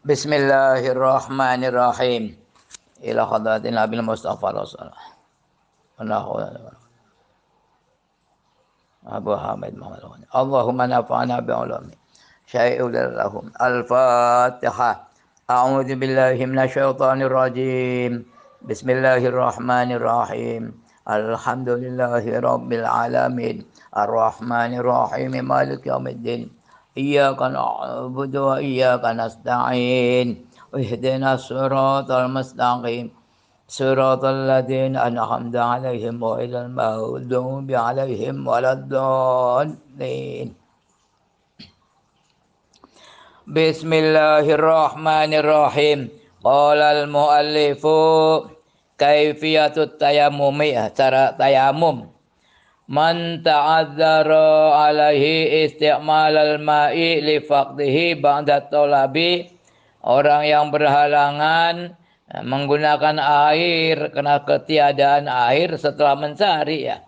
Bismillahirrahmanirrahim. Ila hadratin Nabil Mustafa Rasulullah. Abu Hamid Muhammad. Allahumma nafa'na bi'ulumi. Syai'ul lahum. Al-Fatihah. A'udzu billahi minasyaitonir rajim. Bismillahirrahmanirrahim. Alhamdulillahi rabbil alamin. Ar-Rahmanir Rahim. Maliki yaumiddin. Iyyaka na'budu wa iyyaka nasta'in. Ihdinas siratal mustaqim. Siratal ladzina an'amta 'alaihim ghairil maghdubi 'alaihim waladdallin. Bismillahirrahmanirrahim. Qala al-muallifu kaifiyatut tayammumi, cara tayamum. Man ta'adzara alaihi isti'mal al-ma'i li faqdihi ba'da talabi, orang yang berhalangan menggunakan air karena ketiadaan air setelah mencari ya.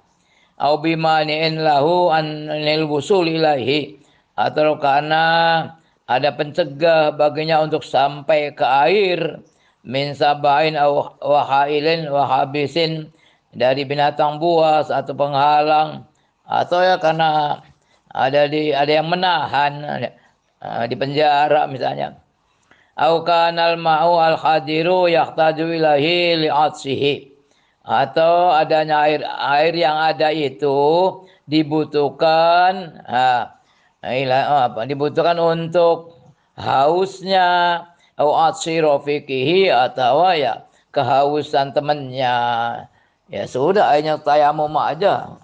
Au bimani'in lahu anil wusul ilaihi, atau karena ada pencegah baginya untuk sampai ke air, min sabain au wahailin wahabisin, dari binatang buas atau penghalang, atau ya karena ada yang menahan di penjara misalnya. Au kanal ma'u al hadiru yahtaju ilahi li'atsihi, atau adanya air yang ada itu dibutuhkan dibutuhkan untuk hausnya, au atsi rafiqihi, atau ya kehausan temannya. Ya sudah, airnya tayamum aja.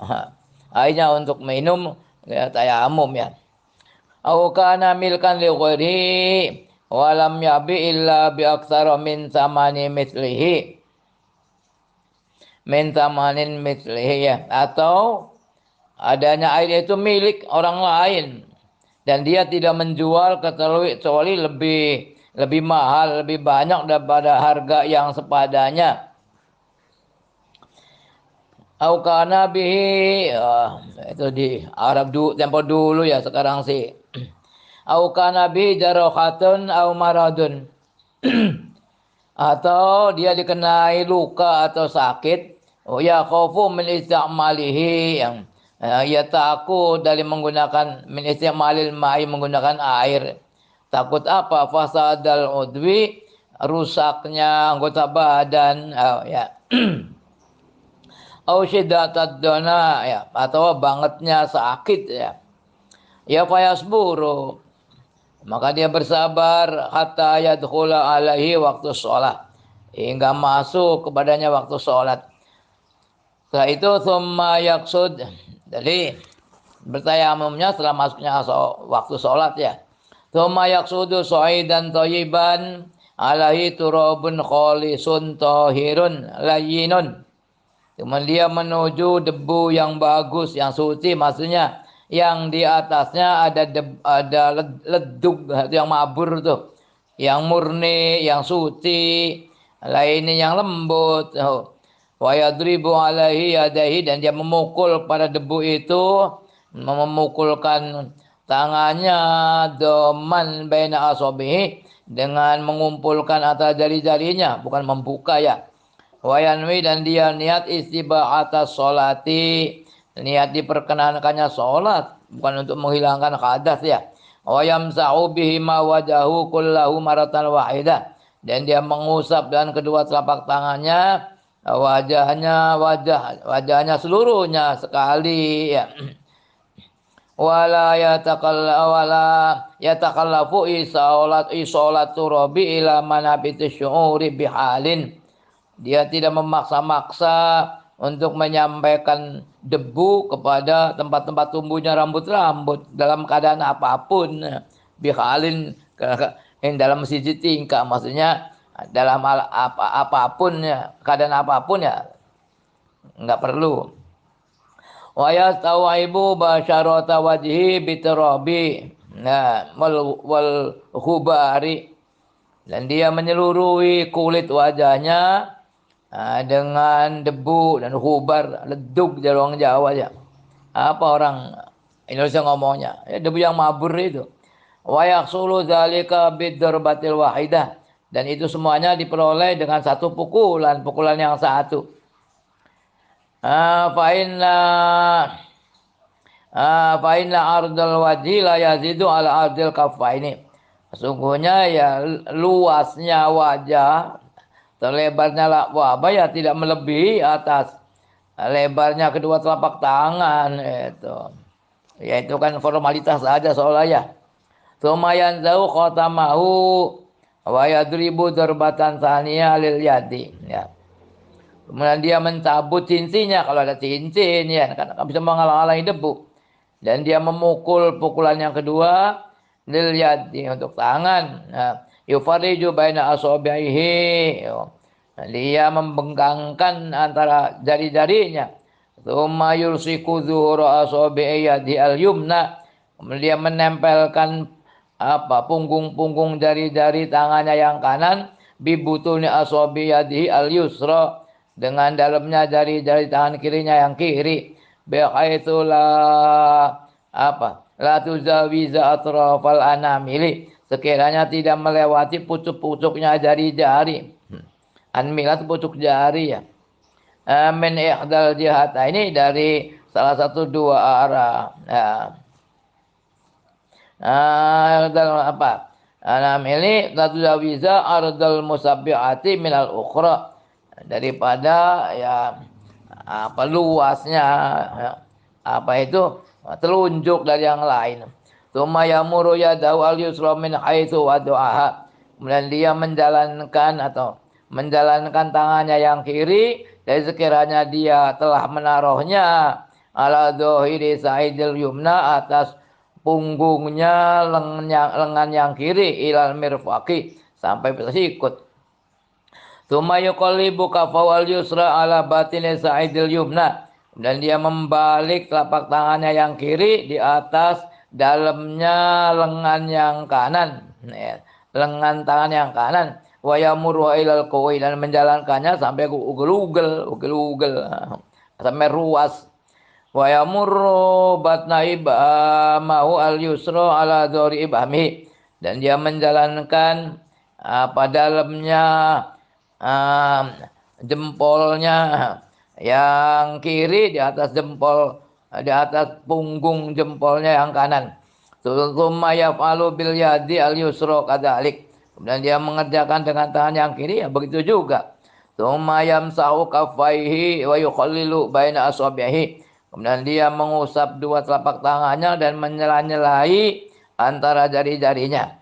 Airnya untuk minum ya tayamum ya. Au kana milkan li ghairihi wa lam yabi illa bi aktsara min samani mithlihi. Min tamanin mithlihi ya, atau adanya air itu milik orang lain dan dia tidak menjual kecuali lebih mahal, lebih banyak daripada harga yang sepadanya. Au kana bihi, itu di Arab tempo dulu ya, sekarang sih. Au kana bi jarohatun au maradun. Atau dia dikenai luka atau sakit. Oh ya, khaufu min istimalihi, yang ia takut dari menggunakan min istimalil ma'i, menggunakan air. Takut apa? Fasadal udwi, rusaknya anggota badan. Oh, ya. Au syiddatad dona ya, atau bangetnya sakit ya. Ya fayasburu, maka dia bersabar hatta yadkhula alaihi waktu sholat, hingga masuk kepadanya waktu sholat. Setelah itu thumma yaksud, jadi bertayamumnya setelah masuknya waktu sholat ya. Thumma yaksudu so'idan thayyiban alaihi turabun khalisun tahirun layyinun. Kemudian dia menuju debu yang bagus, yang suci, maksudnya yang di atasnya ada ledug yang mabur tuh, yang murni, yang suci, lainnya yang lembut. Wa yadribu alaihi yadaihi, dan dia memukul pada debu itu, memukulkan tangannya, doman baina asabihi, dengan mengumpulkan antara jari-jarinya, bukan membuka ya. Wayanwi, dan dia niat istibaatas sholati, niat diperkenankannya sholat, bukan untuk menghilangkan hadas ya. Wayamsahu bihima wajahu kullahu maratan wahidah, dan dia mengusap dengan kedua telapak tangannya wajahnya seluruhnya sekali ya. Wala yatakallafu isolatu robi ila manabiti syu'uri bihalin, dia tidak memaksa-maksa untuk menyampaikan debu kepada tempat-tempat tumbuhnya rambut-rambut dalam keadaan apapun. Bihalin, dalam sisi tingkah, maksudnya dalam apapun ya, keadaan apapun ya enggak perlu. Wa yastawaibu basyarata wajhi bitarabi, nah wal khubari, dan dia menyeluruhi kulit wajahnya dengan debu dan hubar, ledug dari orang Jawa ya. Apa orang Indonesia ngomongnya? Ya, debu yang mabur itu. Wa yahsulu dzalika bidarbatil wahidah, dan itu semuanya diperoleh dengan satu pukulan yang satu. Fa inna ardal wajhi la yazidu ala ardil kaffaini. Sesungguhnya ya luasnya wajah, terlebarnya wabah ya tidak melebihi atas lebarnya kedua telapak tangan itu. Ya itu kan formalitas saja soalnya ya. Sumayan zau khotamahu wa yadribu darbatan tsaniyah lil yadi, ya. Kemudian dia mencabut cincinnya kalau ada cincin ya, kan bisa menghalang-halangi debu. Dan dia memukul pukulan yang kedua lil yadi untuk tangan. Nah, yufariju baina asabihi. Dia membengkangkan antara jari-jarinya. Tsumma yursiku zuhura asabi'i yadi al-yumna. Kemudian dia menempelkan punggung-punggung jari-jari tangannya yang kanan bibutuni asabi yadihi al-yusra, dengan dalamnya jari-jari tangan kirinya yang kiri. Bihaitsulah la tuzawiza atrafal anamili, sekiranya tidak melewati pucuk-pucuknya jari-jari. Anmilat pucuk jari ya. Min ihdal jihata, ini dari salah satu dua arah. Anamili la tuzawiza ardal musabbiati minal ukhra, daripada ya luasnya itu telunjuk dari yang lain. Tsumma yamuru yadahu al-yusra min haitsu wada'aha. Kemudian dia menjalankan tangannya yang kiri dari sekiranya dia telah menaruhnya ala dhahiri sa'idil yumna, atas punggungnya lengan yang kiri, ilal mirfaqi, sampai sikut. Tsumma yuqallibu kafawal yusra ala batini sa'idil yumna, dan dia membalik telapak tangannya yang kiri di atas dalamnya lengan yang kanan, lengan tangan yang kanan. Wa yamuru ilal qawi, dan menjalankannya sampai ugel-ugel sampai ruas. Wa yamurru batna ibamahu al yusra ala dhari ibami, dan dia menjalankan dalamnya jempolnya yang kiri di atas punggung jempolnya yang kanan. Tsumma yaf'alu bil yadi al yusra kadzalik, kemudian dia mengerjakan dengan tangan yang kiri ya begitu juga. Tsumma yamsahu kaffaihi wa yukhallilu baina asabihi, kemudian dia mengusap dua telapak tangannya dan menyela-nyelai antara jari-jarinya.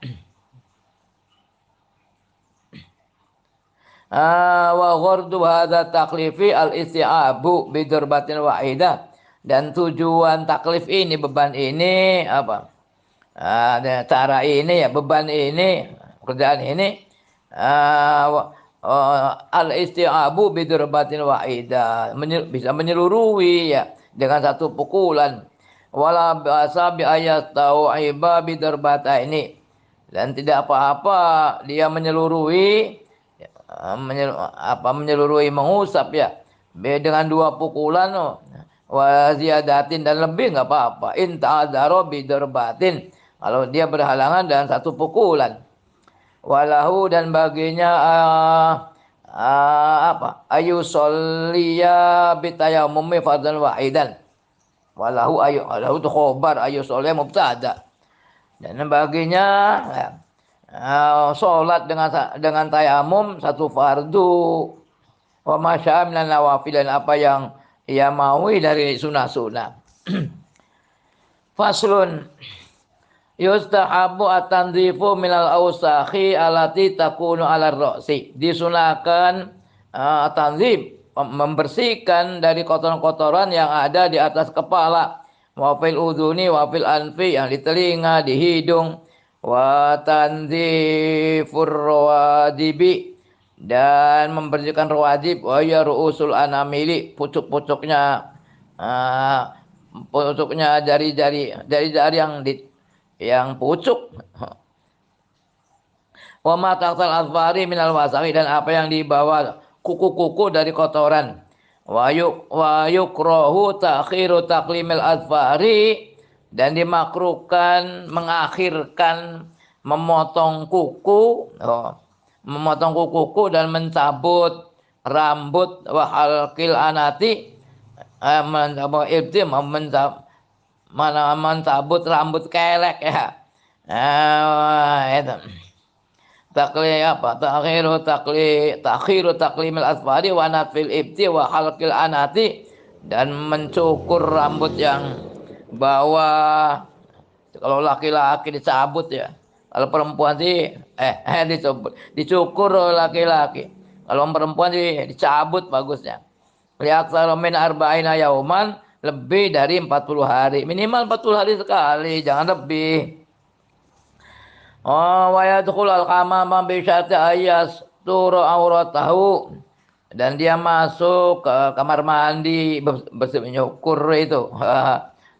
Wa ghurdu hadza taklifi al-isti'abu bi darbatin wahidah, dan tujuan taklif ini, beban ini cara ini ya, beban ini, pekerjaan ini al-isti'abu bi darbatin wahidah, bisa menyeluruhi ya dengan satu pukulan. Wala ba'sa bi ayat tau'iba bi darbataini, dan tidak apa-apa dia menyeluruhi mengusap ya dengan dua pukulan wa ziyadatin, dan lebih enggak apa-apa. In ta'adzara bi darbatin, kalau dia berhalangan dengan satu pukulan. Walahu, dan baginya ayu sholliya bi tayammumi fardhan wahidan. Walahu itu khobar, ayu sholliya mubtada, dan baginya sholat dengan tayamum satu fardu. Wa masya'a minan nawafil, dan apa yang ia maui dari sunah-sunah. Faslun, yustahabu at-tanzifu minal awsakhi alati takunu ala ra'si, disunahkan tanzif, membersihkan dari kotoran-kotoran yang ada di atas kepala. Wa fil udhuni wa fil anfi, yang di telinga, di hidung. Wa tanzifur rawadibi, dan membersihkan rawajib. Wa ya ru'usul anamili, pucuk-pucuknya jari-jari yang pucuk. Wa ma tahtal azfari minal wasakhi, dan apa yang di bawah kuku-kuku dari kotoran. Wa yukrahu ta'khiru taqlimil azfari dan dimakruhkan mengakhirkan memotong kuku, memotong kuku dan mencabut rambut wa halqil anati, mencabut rambut kelek ya. Itu takhiru taklimil asfari wa natfil ibti wa halqil anati, dan mencukur rambut yang bawah. Kalau laki-laki dicabut ya, kalau perempuan sih dicukur laki-laki, kalau perempuan sih dicabut bagusnya. Lihat min arba'ina yauman, lebih dari 40 hari, minimal 40 hari sekali, jangan lebih. Wa yadkhul al-hamama bi syarti ayas turu auratahu, dan dia masuk ke kamar mandi bersih nyukur itu.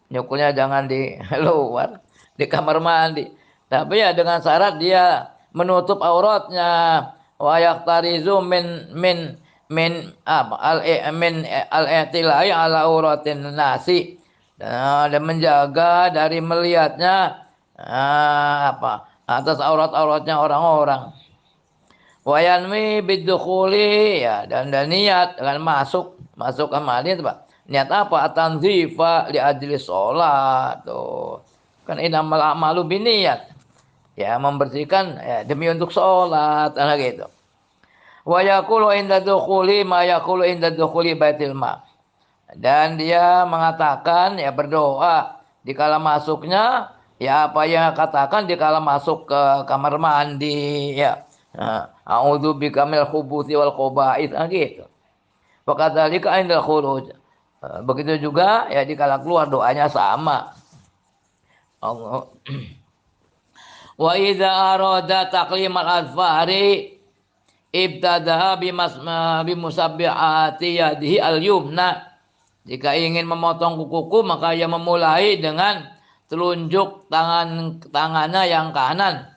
Nyukurnya jangan di luar, di kamar mandi. Tapi ya dengan syarat dia menutup auratnya. Wa yaqtarizu min al-i'tilai ala auratin nasi, dan menjaga dari melihatnya atas aurat-auratnya orang-orang. Wayanwi bidukhuli, ya, dan niat dengan masuk ke mandi itu, Pak. Niat apa? Tanzifa li ajli sholat tuh. Kan innamal a'malu binniyat. Ya, membersihkan ya, demi untuk sholat, gitu. Wa yaqulu inda dukhuli ma yaqulu inda dukhuli baitil ma. Dan dia mengatakan, ya, berdoa di kala masuknya, ya apa yang katakan di kala masuk ke kamar mandi, ya. A'udzu bika minal khubuthi wal khaba'ith, gitu. Wa kadzalika indal khuruj. Begitu juga ya di kala keluar doanya sama. Allah. Wa idza arada taqlimal azfari ibtada'a bimusabbihati yadihi al-yumna. Jika ingin memotong kuku, maka ia memulai dengan telunjuk tangannya yang kanan.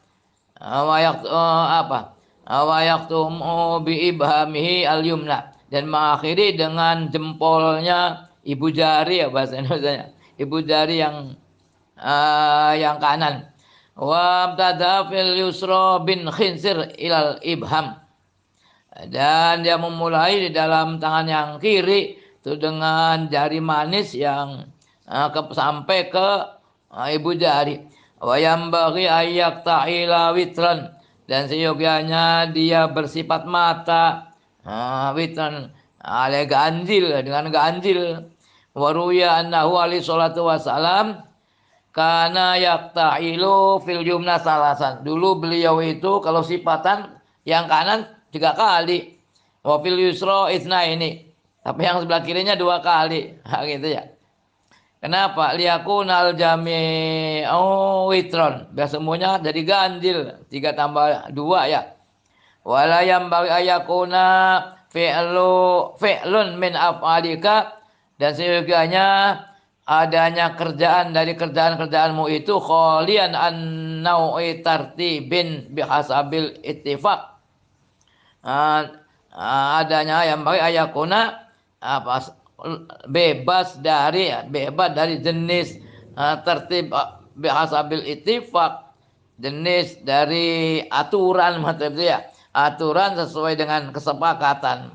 Wayaktumu bi ibhamihi al-yumna, dan mengakhiri dengan jempolnya ibu jari, ya bahasa Indonesia, ibu jari yang kanan. Wa abtada fil yusra bin khinsir ilal ibham, dan dia memulai di dalam tangan yang kiri itu dengan jari manis yang sampai ke ibu jari. Wa yambaghi ayyak ta'ila witran, dan seyogianya dia bersifat mata witran ale ganjil, dengan ganjil. Wa ruya annahu alaihi salatu wasalam kana yaqta'ilu fil jumna salasan. Dulu beliau itu kalau sifatan yang kanan 3 kali. Wa fil yusra ini. Tapi yang sebelah kirinya 2 kali. Gitu ya. Kenapa? Liyakunal jami'u witron. Biar semuanya jadi ganjil. 3 tambah 2 ya. Wala yambaghi ayakuna fi'lun min af'alika, dan seyogianya adanya kerjaan dari kerjaan-kerjaanmu itu kholian an nau'i tartibin bihasabil ittifaq. Adanya yang bagi ayakuna bebas dari jenis tertib bihasabil ittifaq, jenis dari aturan, maksudnya ya, aturan sesuai dengan kesepakatan.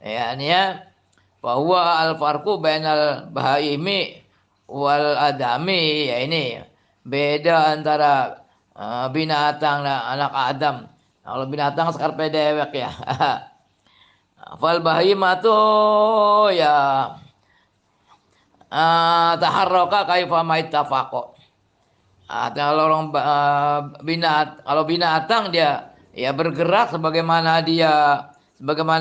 Ya, ini ya, bahwa al-farqu bainal bahaimi wal adami, ya ini beda antara binatang dan anak Adam. Kalau binatang sekarpe dewek ya. Fal bahimatu ya taharraka kaifa ma ittafaqo. Kalau binatang dia ya bergerak sebagaimana ia bukan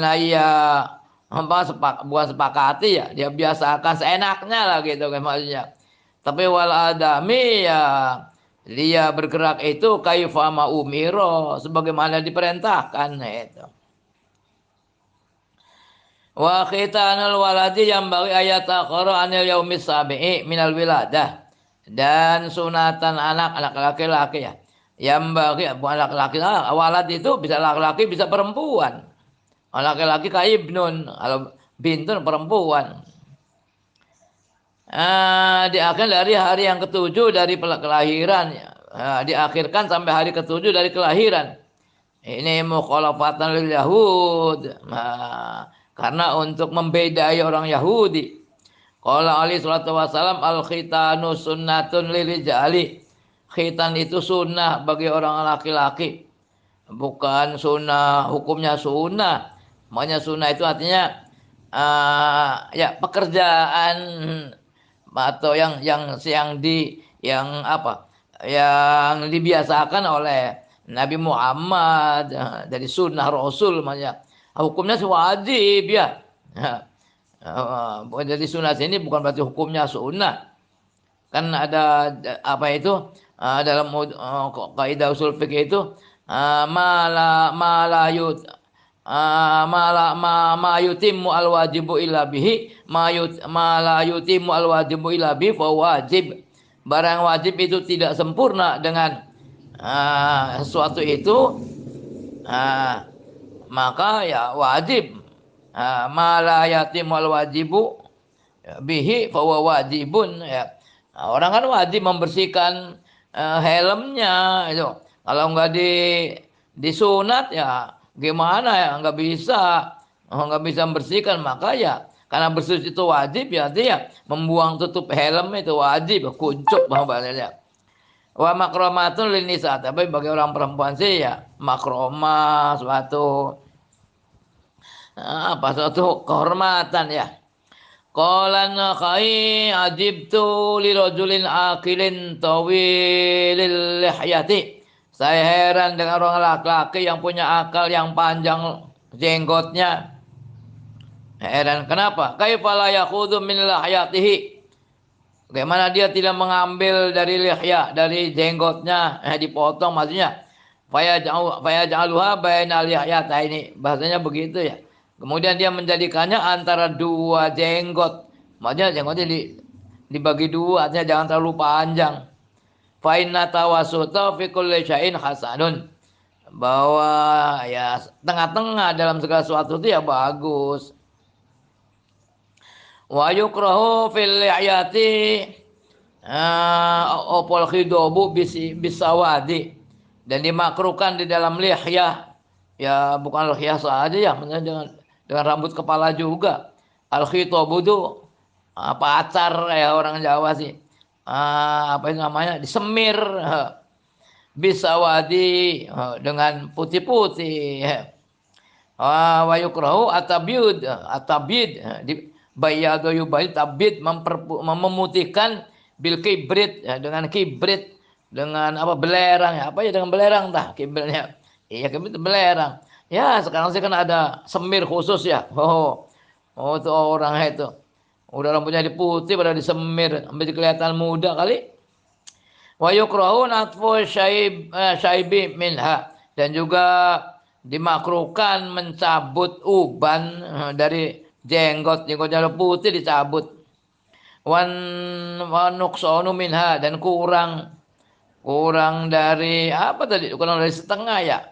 sepakati, ya, dia biasakan seenaknya lah gitu kan maksudnya. Tapi wal adami ya dia bergerak itu kaifa ma umiro, sebagaimana diperintahkan itu. Wa khitanul waladi yang bagi ayat akhara anil yaumis sabi'i minal wiladah, dan sunatan anak laki-laki ya. Yang bagi bukan laki-laki, walad itu bisa laki-laki bisa perempuan. Laki-laki kayak ibnun, kalau bintun perempuan. Diakhirkan dari hari yang ketujuh dari kelahiran, diakhirkan sampai hari ketujuh dari kelahiran. Ini mukhalafatan lil Yahud. Karena untuk membedai orang Yahudi. Qala alaihi salatu wasalam al-khitanu sunnatun lirijali. Khitan itu sunnah bagi orang laki-laki. Bukan sunnah, hukumnya sunnah. Makanya sunnah itu artinya ya pekerjaan atau yang apa? Yang dibiasakan oleh Nabi Muhammad dari sunnah Rasul makanya. Hukumnya wajib ya. Jadi sunnah sini bukan berarti hukumnya sunnah. Kan ada apa itu dalam kaidah usul fikih itu mala yut ma yutimmu al wajibu illa bihi ma la yutimmu al wajibu illa bihi fa wajib. Barang wajib itu tidak sempurna dengan sesuatu itu maka ya wajib. Ma la yatimmu al wajibu bihi fa wajibun ya. Orang kan wajib membersihkan helmnya itu. Kalau nggak disunat ya gimana ya nggak bisa membersihkan maka ya karena bersih itu wajib ya dia membuang tutup helm itu wajib kuncup bahasanya. Wa makromatun linisa tapi bagi orang perempuan sih ya makromah suatu kehormatan ya. Qala nakhai ajibtu li rajulin akilin tawilil lihyati. Saya heran dengan orang laki-laki yang punya akal yang panjang jenggotnya. Heran kenapa? Kaifa la yakhudhu min lihyatihi? Bagaimana dia tidak mengambil dari lihya, dari jenggotnya, dipotong maksudnya. Faya ja'aluha baina lihyataini. Bahasanya begitu ya. Kemudian dia menjadikannya antara dua jenggot. Maksudnya jenggotnya dibagi dua, artinya jangan terlalu panjang. Fa inna tawassuta fi kulli syai'in hasanun. Bahwa ya tengah-tengah dalam segala sesuatu itu ya bagus. Wa yukrahu fil li'yati opol khidobu bisawadi. Dan dimakruhkan di dalam lihyah. Ya bukan lihyah saja ya, maksudnya dengan rambut kepala juga. Al-khitobu itu pacar ya orang Jawa sih. Apa itu namanya? Disemir bisawadi dengan putih-putih. Wa yukrahu atabid di bayadu yubayid tabid memutihkan bil kibrit dengan kibrit dengan apa belerang ya apa ya dengan belerang tah kibritnya. Iya kibrit belerang. Ya sekarang sih kan ada semir khusus ya. Itu orang itu. Udah rambutnya diputih pada disemir sampai kelihatan muda kali. Wa yukrahu natfu syaibi minha dan juga dimakruhkan mencabut uban dari jenggotnya putih dicabut. Wan nuqsanu minha dan kurang dari apa tadi? Kurang dari setengah ya.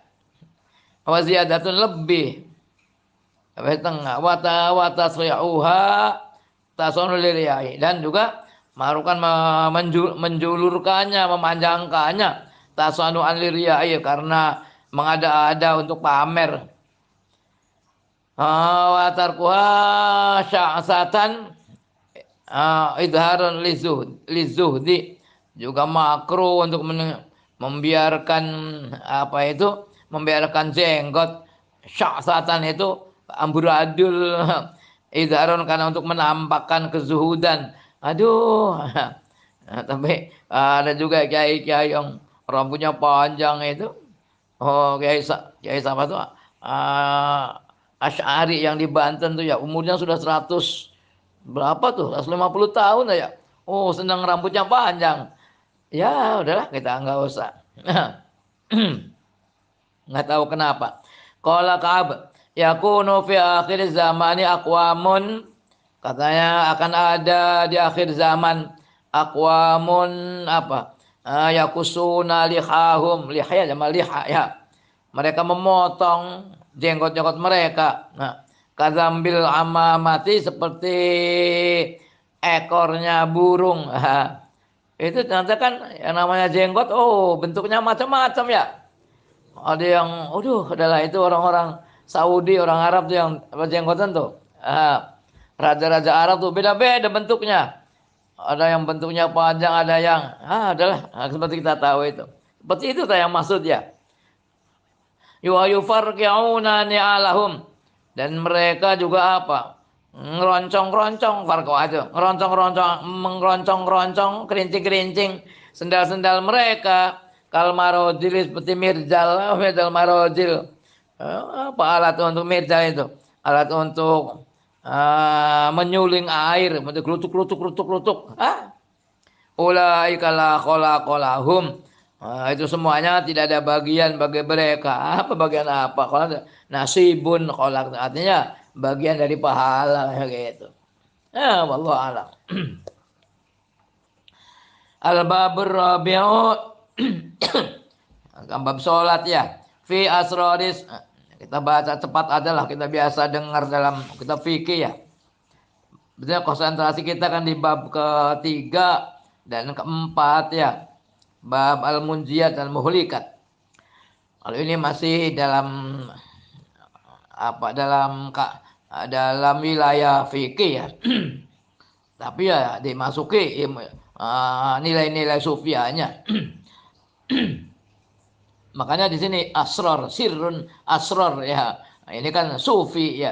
Wa ziyadatun lebih setengah wa tasri'uha tasawun liriyai dan juga marukan menjulurkannya memanjangkannya tasanu liriyai karena mengada-ada untuk pamer. Wa tarkuha sya'satan idharan lizuhdi juga makruh untuk membiarkan membiarkan jenggot sya'satan itu amburadul idharon karena untuk menampakkan kezuhudan. Aduh. Tapi ada juga kiai-kiai yang rambutnya panjang itu. Kiai siapa tuh? Asy'ari yang di Banten tuh ya umurnya sudah 100 berapa tuh? 150 tahun ya. Senang rambutnya panjang. Ya udahlah kita nggak usah. Nggak tahu kenapa. Qala Ka'ab yakunu fi akhir zamani aqwamun katanya akan ada di akhir zaman aqwamun yakusuna lihahum lihya sama liha ya. Mereka memotong jenggot-jenggot mereka. Kazambil amamati seperti ekornya burung. Itu ternyata kan yang namanya jenggot, oh bentuknya macam-macam ya. Ada yang, aduh, adalah itu orang-orang Saudi, orang Arab tuh yang jenggotan tuh. Raja-raja Arab tuh beda-beda bentuknya. Ada yang bentuknya panjang, ada yang, adalah seperti kita tahu itu. Seperti itu yang maksud ya. Yufarqi'una ni'alahum. Dan mereka juga apa? Ngeroncong-roncong farqo aja. Ngeroncong-roncong, mengeroncong-roncong, kerincing-kerincing sendal-sendal mereka. Kalmarojil seperti mirjal, mirjal marojil. Apa alat untuk mirjal itu? Alat untuk menyuling air, untuk kelutuk-kelutuk. Ulaika la khalaqalahum. Itu semuanya tidak ada bagian bagi mereka. Apa bagian apa? Kalau nasibun khalaq, artinya bagian dari pahala gitu. Wallahu a'lam. Al-babur rabi'u bab salat ya. Fi asroris, kita baca cepat aja lah, kita biasa dengar dalam kita fikih ya. Betulnya konsentrasi kita kan di bab ketiga dan keempat ya. Bab al-munjiyat dan muhlikat. Kalau ini masih dalam dalam wilayah fikih ya. Tapi ya dimasuki nilai-nilai sufianya. Makanya di sini asror, sirrun asror ya. Ini kan sufi ya.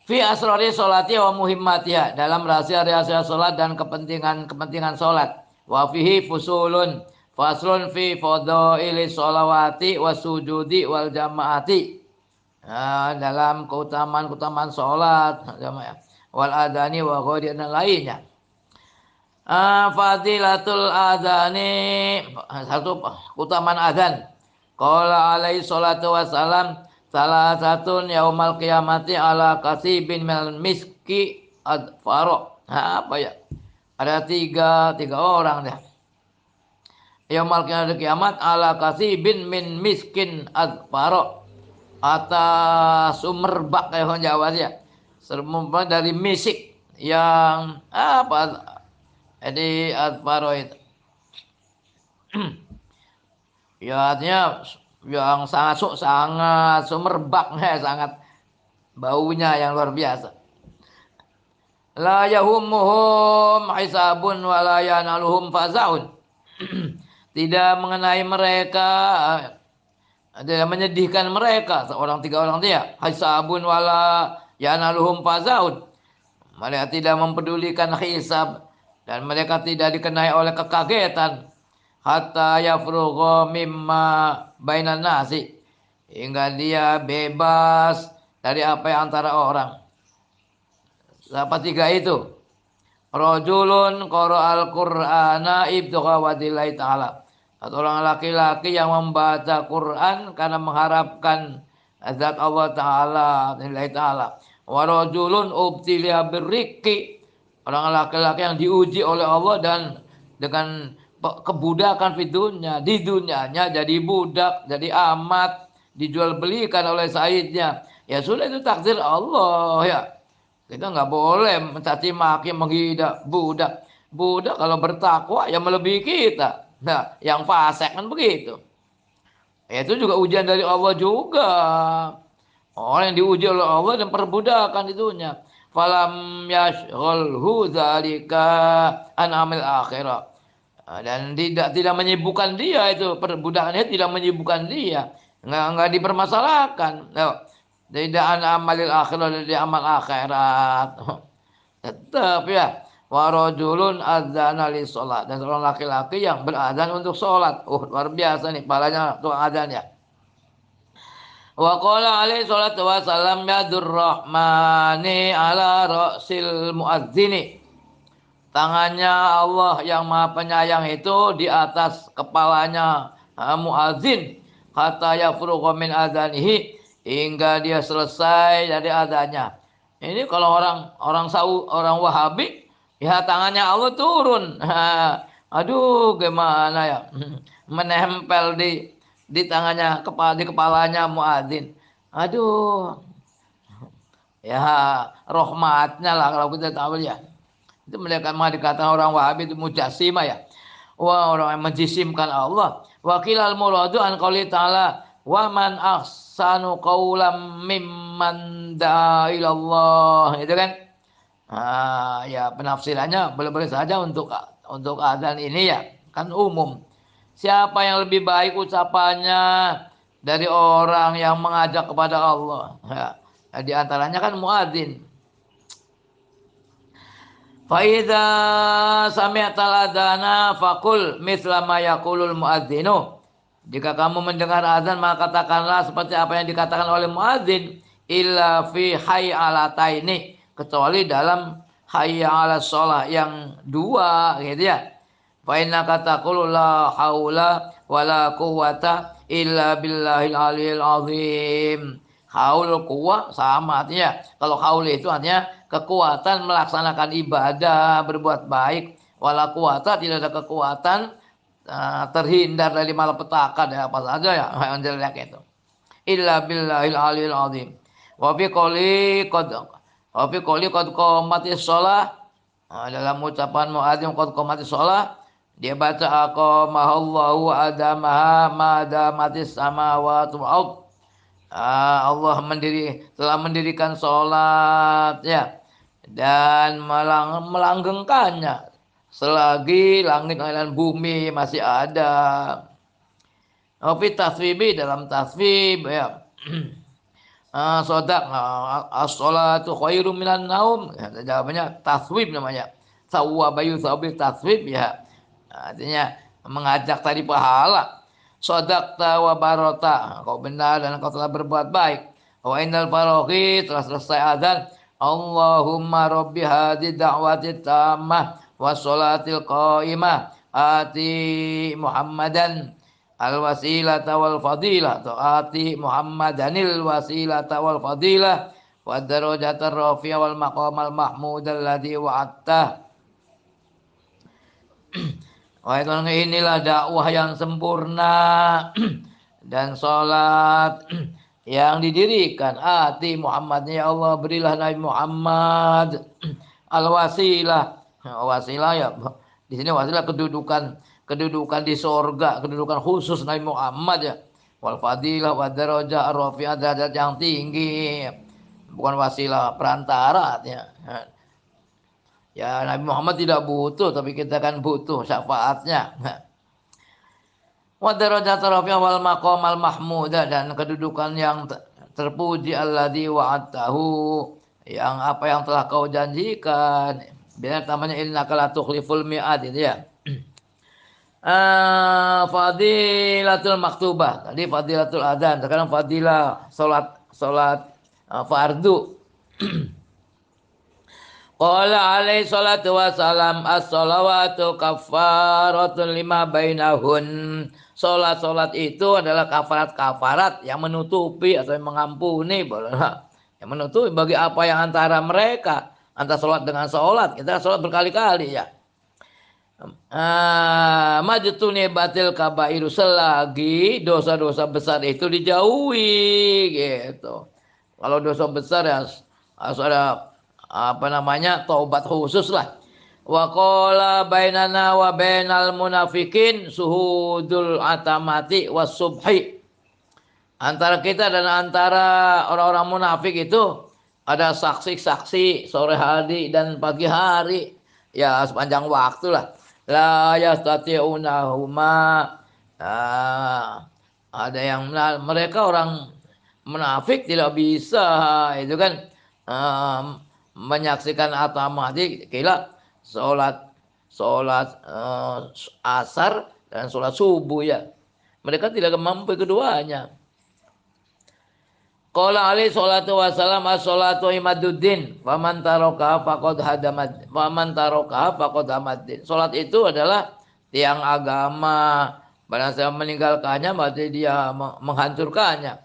Fi asrori sholati wa muhimmatiha, dalam rahasia-rahasia sholat dan kepentingan sholat. Wa fihi fusulun, faslun fi fadhaili sholawati wa sujudi wal jamaati. Dalam keutamaan sholat wal adani wa ghairi dan lainnya. Fadilatul adani, satu keutamaan adzan. Qala alaihi salatu wassalam, salah satu yaumal qiyamati ala kasibin minal miski adfaro. Apa ya? Ada tiga orang dah. Yaumal kiamat ala kasibin min miskin adfaro. Atas sumerbak kayak orang Jawa ya. Serumpa dari misik yang apa? Jadi adfaro itu. Ya artinya yang sangat sumerbak, sangat baunya yang luar biasa. La yahummuhum hisabun wa la yanaluhum fazaun. Tidak mengenai mereka, tidak menyedihkan mereka, tiga orang dia. Hisabun wa la yanaluhum fazaun. Mereka tidak mempedulikan hisab dan mereka tidak dikenai oleh kekagetan. Hatta yafrugha mimma bainan nasi, hingga dia bebas dari apa yang antara orang. Siapa tiga itu? Rajulun qara'al Qur'ana ibtigha wajhillahi ta'ala. Atau orang laki-laki yang membaca Quran karena mengharapkan zat Allah Ta'ala, nilai Ta'ala. Wa rajulun ubtiliya birriqi, orang laki-laki yang diuji oleh Allah dan dengan kebudakan di dunianya jadi budak, jadi amat, dijual belikan oleh saidnya. Ya sudah, itu takdir Allah ya. Kita nggak boleh mencaci maki, menghina budak. Budak kalau bertakwa ya melebihi kita. Nah, yang fasik kan begitu. Ya, itu juga ujian dari Allah juga. Orang yang diuji oleh Allah dan perbudakan di dunia. Falam yashghalhu dzalika an amil akhirah. Dan tidak menyibukkan dia, itu perbudakannya tidak menyibukkan dia, nggak dipermasalahkan. Tidak an amalil akhirat, dari amal akhirat. Tetap ya. Warajulun adzana li sholat, dan seorang laki-laki yang beradzan untuk sholat. Luar biasa nih palanya tukang adzan ya. Wa qala alaihi salatu wassalam yadur rahmani ala ra'sil muadzini. Tangannya Allah yang Maha Penyayang itu di atas kepalanya muadzin, hatta yafrugha min adzanihi, hingga dia selesai dari adanya. Ini kalau orang Wahabi ya tangannya Allah turun. Aduh, gimana ya? Menempel di tangannya, di kepalanya muadzin. Aduh. Ya rahmatnya lah kalau kita tahu ya. Itu mereka dikatakan orang Wahabi itu mujassimah ya. Wah, orang yang menjisimkan Allah. Wakilal muradu an qouli ta'ala wa man ahsanu qawlam mimman da'a ilallah. Itu kan. Ya penafsirannya boleh-boleh saja untuk adzan ini ya. Kan umum. Siapa yang lebih baik ucapannya dari orang yang mengajak kepada Allah? Ya. Di antaranya kan muadzin. Faida sami'tal adana fakul mithla ma yaqulul muadzinu. Jika kamu mendengar azan maka katakanlah seperti apa yang dikatakan oleh muadzin, illa fi hayy alataini, kecuali dalam hayya 'alas shalah yang dua gitu ya. Fa inna taqulu la haula wala quwata illa billahil aliyil azim. Haul kuwah sama artinya. Kalau haul itu artinya kekuatan melaksanakan ibadah, berbuat baik. Wala quwata, tidak ada kekuatan terhindar dari malapetaka dan apa saja ya yang jelek itu. Illa billahil aliyil azim. Wa fi qouli qad qamatis shalah. Dalam ucapan muadzin qad qamatis shalah, dia baca aqamahallahu adamaha madamatis samawati wal ardh. Allah telah mendirikan sholat ya, dan melanggengkannya selagi langit dan bumi masih ada. Tapi taswibi, dalam taswib ya. Sodak as-sholatu khairum minan naum. Jawabannya taswib namanya. Sawwa bayu sabil taswib ya. Artinya mengajak tadi pahala. Sodakta wa barota, kau benar dan kau telah berbuat baik. Wa innal faraghi, telah selesai azan. Allahumma rabbi hadhi da'wati tammah wa sholatil qaimah ati Muhammadan al wasilata wal fadilah, atau ati Muhammadanil wasilata wal fadilah wa darajatar rafi'ah wal maqamal mahmud alladhi wa'attah. Wahai Tuhan, inilah dakwah yang sempurna dan sholat yang didirikan. Ati Muhammadnya, ya Allah berilah Nabi Muhammad al-wasilah. Wasilah ya, di sini wasilah kedudukan di sorga, kedudukan khusus Nabi Muhammad ya. Wal fadilah wa darajah ar-rafi'ah, derajat yang tinggi. Bukan wasilah perantara ya. Ya Nabi Muhammad tidak butuh, tapi kita kan butuh syafaatnya. Wa darajatul rafi'ah wal maqamal mahmudah, dan kedudukan yang terpuji alladzi wa'atahu, yang apa yang telah kau janjikan. Biar namanya innaka la tukhliful mi'ad itu ya. Fadilatul maktubah. Tadi fadilatul adzan, sekarang fadilah salat fardu. Qala alaihi salatu wassalam as-salawatu kaffaratun lima bainahun. Salat itu adalah kafarat yang menutupi atau yang mengampuni, yang menutupi bagi apa yang antara mereka, antara salat dengan salat. Kita salat berkali-kali ya. Majtuni batil kabairu, selagi dosa-dosa besar itu dijauhi gitu. Kalau dosa besar ya harus ada taubat khusus lah. Wa qala bainana wa bainal munafikin suhudul atamati was subhi. Antara kita dan antara orang-orang munafik itu ada saksi-saksi sore hari dan pagi hari. Ya sepanjang waktu lah. La yastati'unahuma. Ada yang mereka orang munafik tidak bisa itu kan menyaksikan atamati kira sholat asar dan sholat subuh ya. Mereka tidak mampu keduanya. Qala alaihi salatu wassalam as-salatu imaduddin faman taraka faqad hadamat hadamadin. Salat itu adalah tiang agama. Barang siapa meninggalkannya berarti dia menghancurkannya.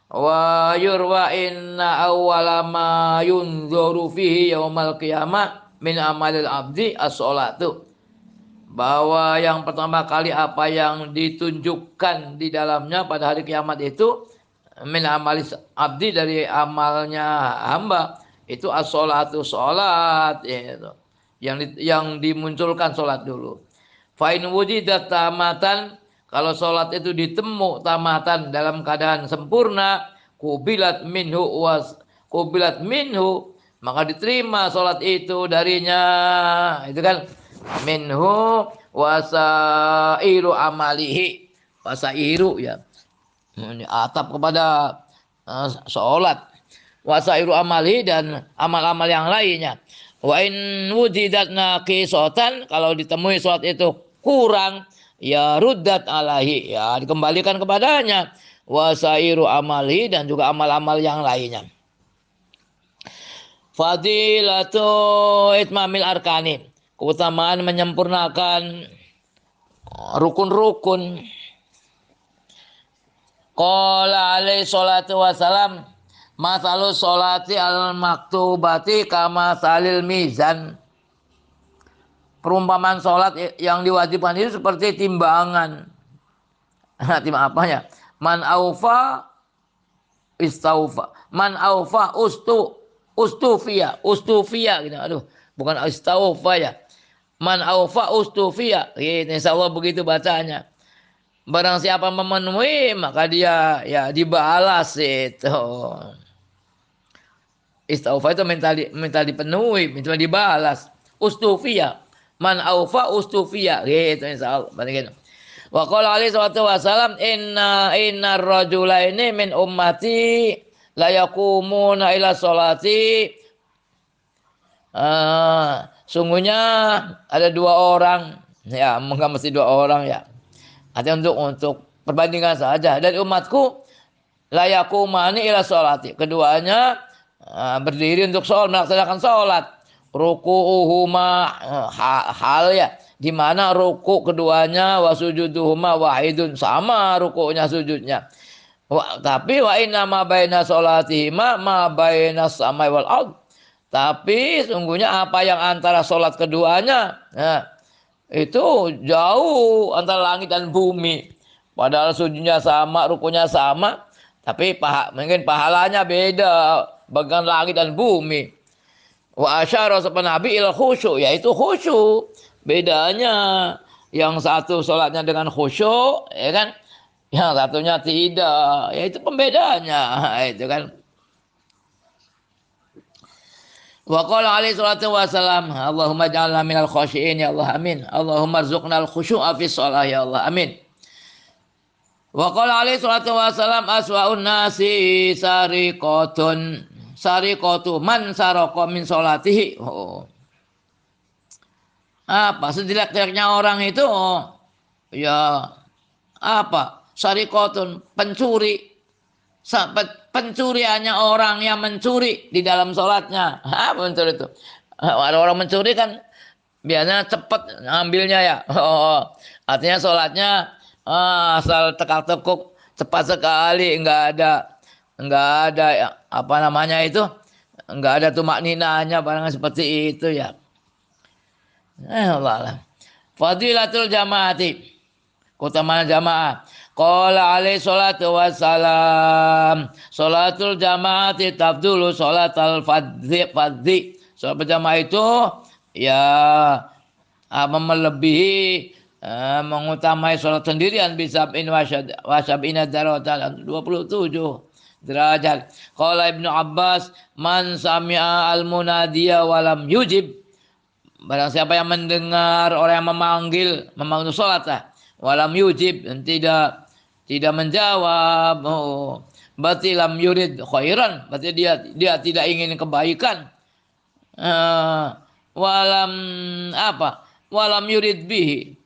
Wa yurwa inna awwala ma yunzuru fihi yaumal qiyamah min amalil abdi as-salatu. Bahwa yang pertama kali apa yang ditunjukkan di dalamnya pada hari kiamat itu min amalis abdi, dari amalnya hamba itu as-salatu, salat gitu. yang dimunculkan sholat dulu. Fa in wujidat tamatan, kalau sholat itu ditemu tamatan dalam keadaan sempurna, kubilat minhu, maka diterima sholat itu darinya. Itu kan minhu wasairu amalihi, wasairu ya, ini atap kepada sholat, wasairu amalihi, dan amal-amal yang lainnya. Wa in wujidat naqisotan, kalau ditemui sholat itu kurang, ya ruddat alaihi, ya dikembalikan kepadanya, wasairu amalihi, dan juga amal-amal yang lainnya. Fadilatu itmamil arkani, keutamaan menyempurnakan rukun-rukun. Qala alaihi salatu wassalam, masalu sholati al maktubati kama salil mizan. Perumpamaan sholat yang diwajibkan itu seperti timbangan. Timbang apanya? Man aufa istaufa, man aufa ustufiya gitu. Aduh, bukan istaufa ya. Man aufa ustufiya. Gitu, insyaallah begitu bacanya. Barang siapa memenuhi, maka dia ya dibalas itu. Istaufa itu minta dipenuhi, minta dibalas. Ustufiya, man aufa ustufiya, gitu insyaallah. Begitu. Wa qala alaihi salatu wasalam, inna rajulaini min ummati la yaqumuna ila sholati. Sungguhnya ada dua orang, ya enggak mesti dua orang ya. Artinya untuk perbandingan saja, dari umatku la yaqumani ila sholati, keduanya berdiri untuk sholat, melaksanakan sholat. Ruku'uhuma, hal ya, di mana ruku keduanya, wa sujuduhuma wahidun, sama ruku'nya sujudnya. Tapi wa inna ma baina sholatihima ma baina samai wal ard. Tapi sungguhnya apa yang antara sholat keduanya, itu jauh antara langit dan bumi. Padahal sujudnya sama, rukunya sama, tapi mungkin pahalanya beda, bagian langit dan bumi. Wa asyara sapa Nabi il khusyuk, yaitu khusyuk. Bedanya yang satu sholatnya dengan khusyuk, ya kan? Yang satunya tidak, yaitu pembedanya, itu kan. Wa qala alaihi salatu wasalam, Allahumma ja'alna minal khashiin ya Allah, amin. Allahumma rzuqnal khusyu'a fi shalah ya Allah, amin. Wa qala alaihi salatu wasalam, aswa'un nasi sariqatu man saraqa min sholatihi. Apa sejelek-jeleknya orang itu, ya apa? Sariqatun, pencuri. Pencuriannya orang yang mencuri di dalam sholatnya. Apa mencuri itu? Ada orang mencuri kan biasanya cepat ngambilnya ya. Artinya sholatnya asal tekak-tekuk cepat sekali, enggak ada ya, apa namanya itu, enggak ada tumak ninahnya, barang seperti itu ya. Allah. Fadilatul jamaati, keutamaan jamaah. Qala alaihi salatu wassalam, salatul jamaati tabdulu salatal fadzi. Salat berjamaah itu ya melebihi, mengutamai salat sendirian bisab'in wasab'ina darajat, 27 derajat. Qala Ibnu Abbas, man sami'a al-munadiya walam yujib, barang siapa yang mendengar orang yang memanggil salat walam yujib, dan tidak menjawab, berarti lam yurid khairan, berarti dia tidak ingin kebaikan. Walam yurid bihi,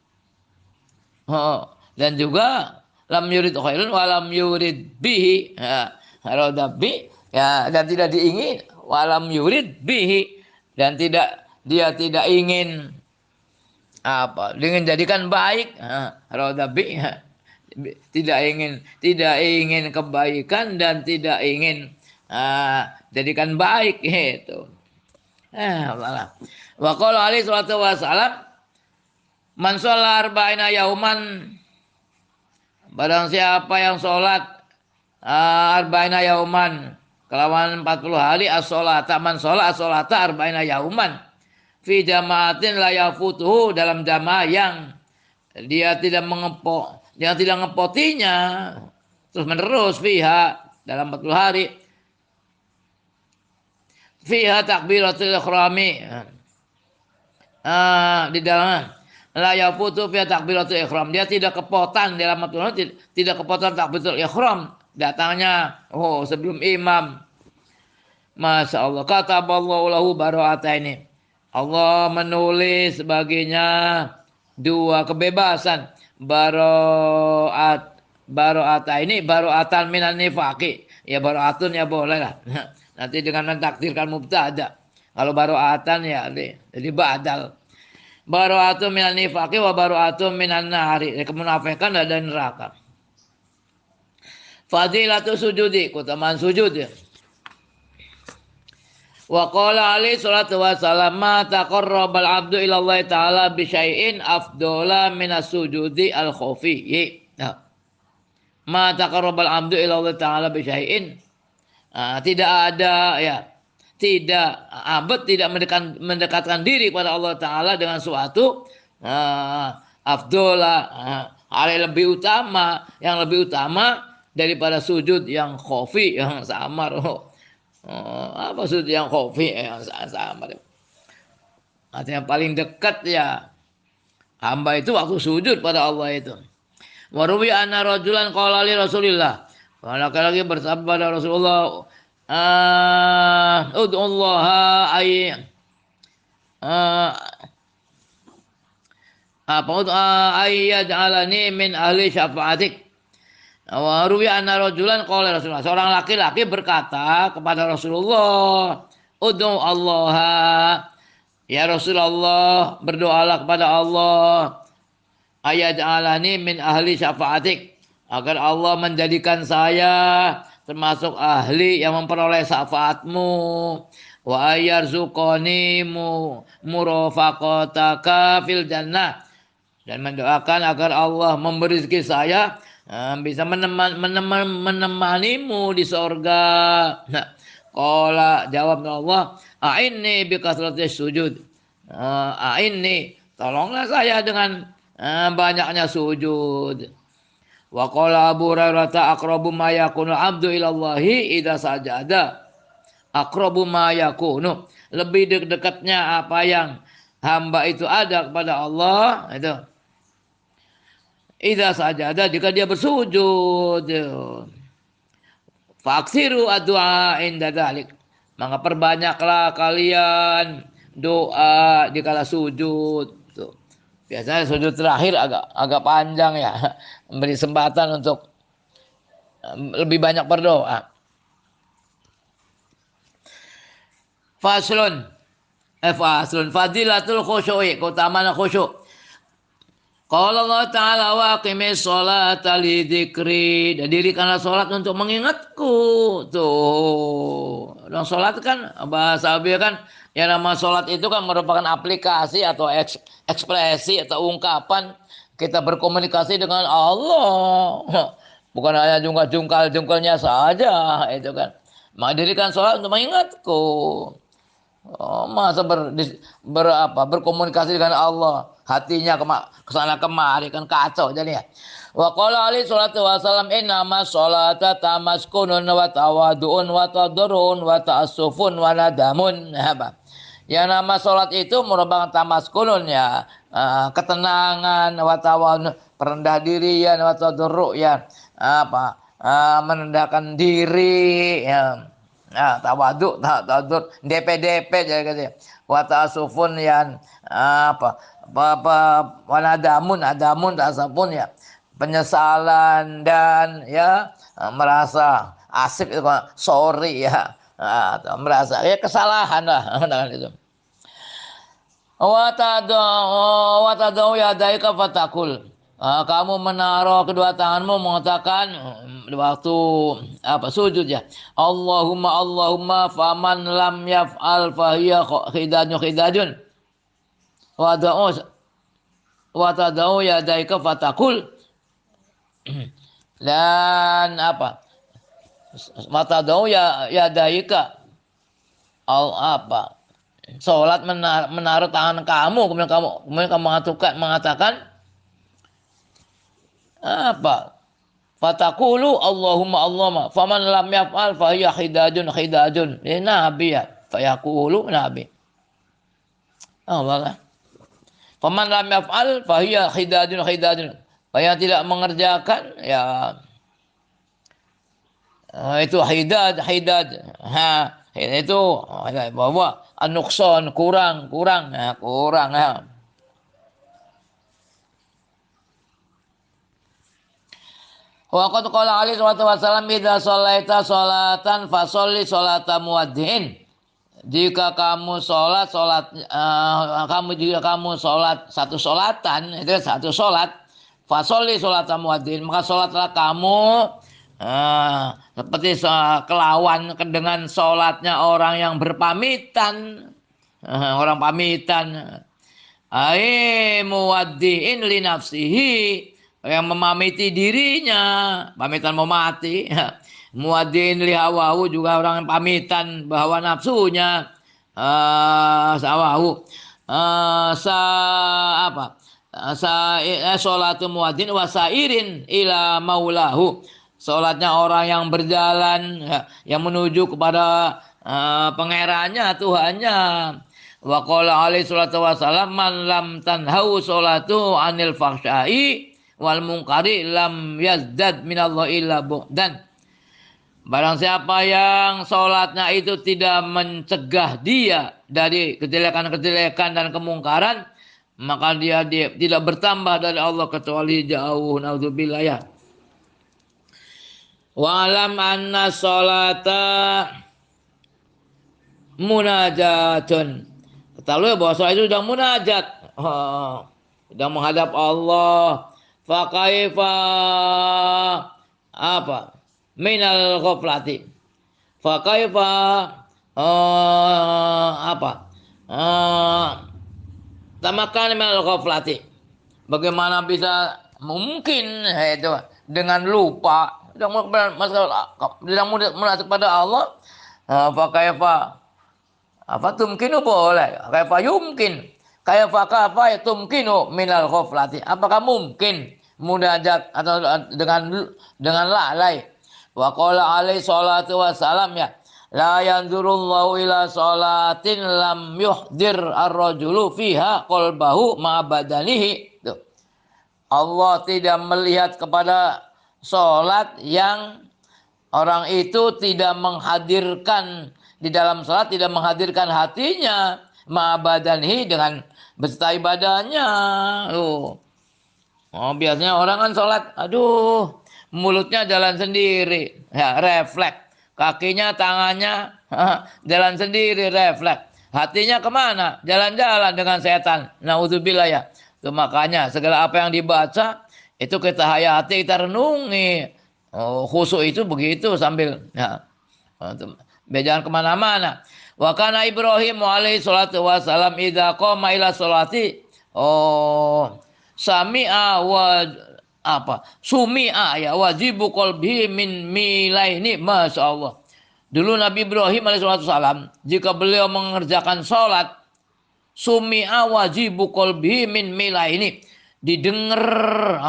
dan juga lam yurid khairan walam yurid bihi, radabi ya, dan tidak diingin, walam yurid bihi, dan dia tidak ingin dengan jadikan baik, radabi, tidak ingin kebaikan dan tidak ingin jadikan baik itu. Wa qala alaihi salatu wassalam, man shalla arba'ina yauman, barang siapa yang sholat arba'ina yauman kelawan 40 hari, as-sholata man sholat as-sholata arba'ina yauman, fi jamaatin la yafutuhu, dalam jamaah yang dia tidak ngepotinya terus menerus, fiha dalam 40 hari, fiha takbiratul ikhrami, di dalam la yafutu fiha takbiratul ihram, dia tidak kepotan dalam 40 hari, tidak kepotan takbiratul ihram, datangnya sebelum imam. Masya Allah, kataballahu lahu bara'ataini, Allah menulis baginya dua kebebasan, bara'ataini, bara'atan minan nifaqi, ya bara'atun ya boleh lah. Nanti dengan mentakdirkan mubtada, kalau bara'atan ya jadi badal. Bara'atun minan nifaqi wa bara'atun minan nari, kemunafikan dan neraka. Fadilatu sujudi, keutamaan sujud ya. Wa qala alaihi salatu wassalam, ma taqarrabal abdu ila Allah ta'ala bi syai'in afdala minas sujudi al khafiyyi. Ma taqarrabal abdu ila Allah ta'ala bi syai'in, tidak ada ya, tidak abad tidak mendekatkan diri kepada Allah Ta'ala dengan suatu afdola, hal yang lebih utama, daripada sujud yang khafi, yang samar. Apa sujud yang khafi, yang samar? Artinya paling dekat ya hamba itu waktu sujud pada Allah itu. Wa ruwi anna rajulan qala li Rasulillah, laki-laki bersabda pada Rasulullah, ud'ullaha ayyaj'alani min ahli syafa'atik. Wa ruwiya anna rajulan qala Rasulullah, seorang laki-laki berkata kepada Rasulullah, ud'u Allah, ya Rasulullah, berdoalah kepada Allah, ayyaj'alani min ahli syafa'atik, agar Allah menjadikan saya termasuk ahli yang memperoleh syafaatmu, wa ayyarzuqani murafaqataka fil jannah, dan mendoakan agar Allah memberi rezeki saya bisa menemanimu di sorga. Nah, qala, jawab Allah, a'inni bi kasratis sujud, a'inni, tolonglah saya dengan banyaknya sujud. Wa qala Abu Hurairah, aqrabu ma yakunu abdu ilallahi idza sajada, aqrabu ma yakunu, lebih dekatnya apa yang hamba itu ada kepada Allah itu idza sajada, jika dia bersujud. Faksiru addu'a inda dzalik, maka perbanyaklah kalian doa dikala sujud. Biasanya sujud terakhir agak panjang ya, memberi kesempatan untuk lebih banyak berdoa. Faslun fadilatul khusyu'i, keutamaan khusyuk. Qala Allah Ta'ala, wa aqimis sholata li dzikri, dan dirikanlah sholat untuk mengingatku. Tuh, dan sholat kan bahasa Arabnya kan, yang nama sholat itu kan merupakan aplikasi atau ekspresi atau ungkapan kita berkomunikasi dengan Allah. Bukan hanya jungkal-jungkalnya saja, itu kan. Maka dirikan sholat untuk mengingatku. Masa berkomunikasi dengan Allah, hatinya kesana kemari, kan kacau jadi ya. Wa qala alaihi salatu wasallam, innama sholata tamaskunun wa tawadu'un wa tadurun wa ta'assufun wa nadamun. Yang nama sholat itu merupakan tamaskunun ya, ketenangan, wa tawadun, perendah diri ya, wa tadurru ya, merendahkan diri ya. Tawadu, tawadur, DP jadi wa ta'assufun ya, wanadamun, ta'assufun ya, penyesalan dan ya merasa asik itu, sorry ya, merasa ya kesalahan lah dengan itu. Wa tadau yadaika fatakul, kamu menaruh kedua tanganmu mengatakan waktu sujud ya, Allahumma faman lam yaf'al fahiya khidajun wa tadau yadaika fatakul, dan wa tadau yadaika sholat menaruh tangan kamu, kemudian kamu mengatakan apa? Fatakulu Allahumma Allahumma faman lam yaf'al fa hiya khidajun. Ini Nabi ya. Fayaqulu Nabi. Allah lah. Faman lam yaf'al fa hiya khidajun. Yang tidak mengerjakan ya itu hidad. Itu bahwa an-nuqsan kurang ya. Wa qad qala alaihi wasallam idza shallaita sholatan fasholli sholata muwadhdhin. Jika kamu sholat satu sholatan, itu satu sholat, fasholli sholata muwadhdhin, maka sholatlah kamu seperti kelawan dengan sholatnya orang yang berpamitan, orang pamitan. Ai muwadhdhin li nafsihi, yang memamiti dirinya, pamitan mau mati. Muadzin li hawahu, juga orang yang pamitan bahwa nafsunya sawahu sholatu muadzin wasairin ila maulahu, sholatnya orang yang berjalan yang menuju kepada pangerannya, Tuhannya. Wa qala alaihi salatu wasallam man lam tanhau sholatu anil fahsyai wal munkari lam yazdad minallahi illa bu'dan. Barang siapa yang sholatnya itu tidak mencegah dia dari kejelekan-kejelekan dan kemungkaran, maka dia tidak bertambah dari Allah kecuali jauh. Naudzubillah ya. Wa alam anna sholata munajatun. Ketahui bahwa sholat itu sudah munajat, sudah menghadap Allah. Fakaifa apa minal ghaflati, fakaifa tamakan minal ghaflati, bagaimana bisa mungkin itu dengan lupa sedang munajat kepada Allah. Fakaifa apa tumkinu, boleh kaifa yumkin, kaifa tumkinu minal ghaflati, apakah mungkin munajat atau dengan lalai. Wa qala alaihi salatu wassalam ya, la yanzurullahu ila salatin lam yuhdir ar-rajulu fiha qalbahu ma badanihi. Allah tidak melihat kepada salat yang orang itu tidak menghadirkan di dalam salat, tidak menghadirkan hatinya ma badanihi, dengan beserta ibadahnya. Biasanya orang kan sholat, mulutnya jalan sendiri, ya refleks. Kakinya, tangannya jalan sendiri, refleks. Hatinya kemana? Jalan-jalan dengan setan. Naudzubillah ya. Itu makanya segala apa yang dibaca itu kita hayati, kita renungi. Khusyuk itu begitu sambil ya. Jangan kemana-mana. Wa kana Ibrahim alaihi salatu wassalam idza qama ila sholati sami'a sumi'a ya wajibu qalbihi min milaini. Masya Allah. Dulu Nabi Ibrahim alaihissalam, jika beliau mengerjakan sholat, sumi'a wajibu qalbihi min milaini, didengar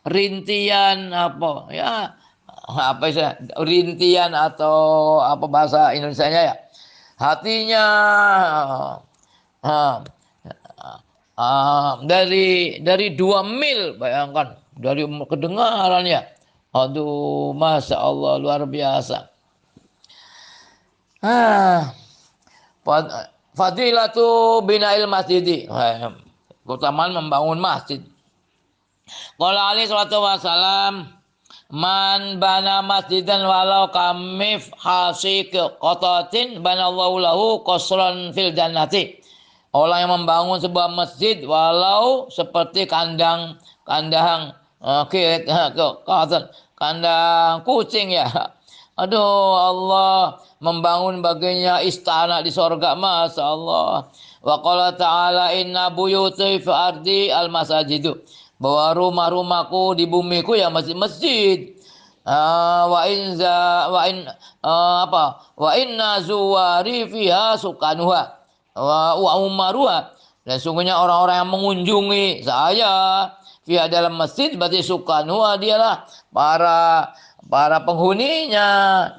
rintian rintian atau apa bahasa Indonesianya ya, hatinya dari 2 mil, bayangkan, dari kedengarannya. Masya Allah, luar biasa. Fadilatu bina'il masjidi, keutamaan membangun masjid. Qala alaihi salatu wassalam, man bana masjidan walau kamif hasik qatatin banallahu lahu qasran fil jannati. Orang yang membangun sebuah masjid walau seperti kandang kucing ya. Allah membangun baginya istana di sorga. Masya Allah. Wa qala ta'ala inna buyuti fi ardi al masajidu, bahwa rumah-rumahku di bumiku ya masjid-masjid. Wa inna zuwari fiha sukanuha, wa umaruha, dan sungguhnya orang-orang yang mengunjungi saya via dalam masjid, berarti sukanua dialah para penghuninya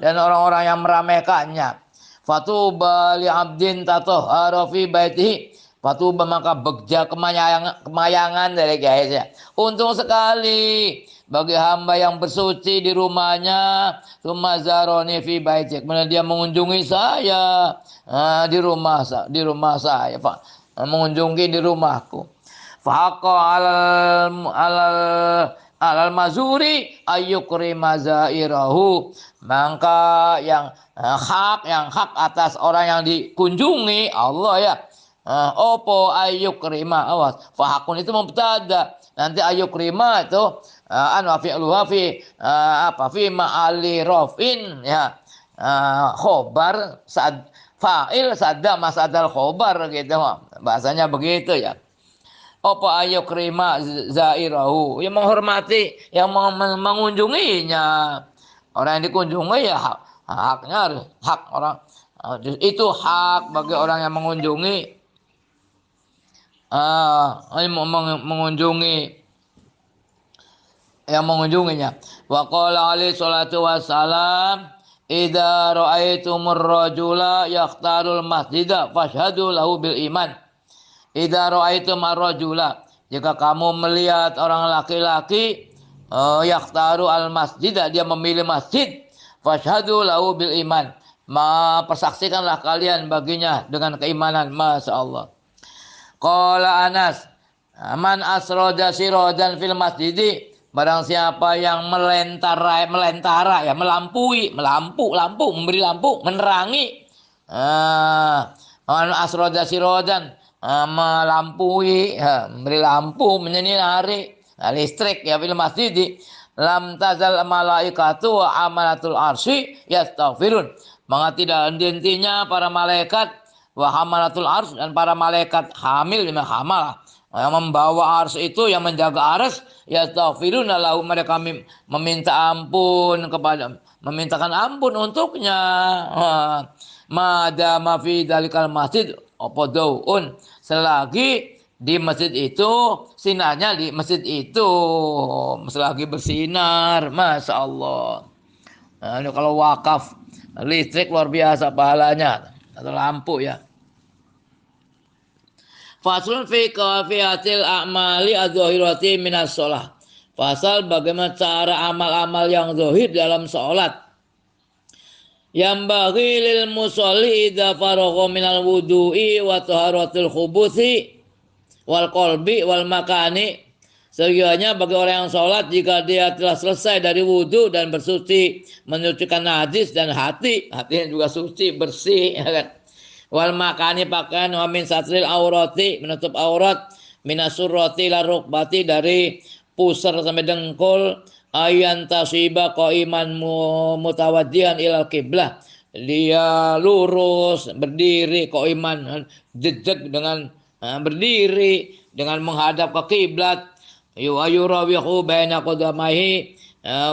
dan orang-orang yang meramaikannya. Fatuba li abdin tatahhara fi baitihi, fatuba maka begja kemayangan dari guys ya. Untung sekali bagi hamba yang bersuci di rumahnya, sumazaroni fi baiti, kemudian dia mengunjungi saya di rumah saya, Pak. Mengunjungi di rumahku. Faqa alal mazuri ayyukrima zairahu, maka yang hak atas orang yang dikunjungi Allah ya. Opo ayyukrima, awas fahakun itu mubtada, nanti ayyukrima itu wa fi'luha fi fi ma'ali rafin ya, khobar fa'il sadda masadal khobar gitu, bahasanya begitu ya. Apa ayyukrima zairahu, yang menghormati yang mengunjunginya. Orang yang dikunjungi ya haknya hak orang itu, hak bagi orang yang mengunjungi mengunjungi yang mengunjunginya. Wa qala alaihi salatu wassalam, idza ra'aitumur rajula yaqtarul masjida fashhadu lahu bil iman. Idza ra'aitum ar-rajula, jika kamu melihat orang laki-laki yaqtaru al masjid, dia memilih masjid, fashhadu lahu bil iman, persaksikanlah kalian baginya dengan keimanan. Masyaallah. Qala Anas, man asroda sirodan fil masjidi, barang siapa yang melentara ya, lampu, memberi lampu, menerangi. Man asroda sirodan, melampui, memberi lampu, menyinari listrik ya, fil masjidi, lam tazal malaikatu wa amalatul arsy yastaghfirun, maka tidak henti-hentinya para malaikat, wa hamalatul ars, dan para malaikat hamil, hamal yang membawa ars itu, yang menjaga ars, yastaghfiruna lahu, mereka meminta ampun memintakan ampun untuknya. Madama fi dalikal masjid opodaun, selagi di masjid itu sinarnya, di masjid itu selagi bersinar. Masya Allah. Nah, ini kalau wakaf listrik luar biasa pahalanya, atau lampu ya. Faslun fi kafiyatil a'mali adz-dzahirati minas shalah. Pasal bagaimana cara amal-amal yang zahir dalam salat. Yang bagi lil musolli idza faragha minal wudu'i wa taharatul khubuthi wal qalbi wal makani. Seyogianya bagi orang yang sholat, jika dia telah selesai dari wudhu dan bersuci, menyucikan najis, dan hatinya juga suci, bersih ya kan. Wal makani, pakaian, wa min satril aurati, menutup aurat, minasurrati la rukbati, dari pusar sampai dengkul, ayan tasiba qaiman mutawaddihan ilal qiblah, dia lurus berdiri, qaiman jejeg dengan berdiri dengan menghadap ke kiblat, yurawihu baina qadamaihi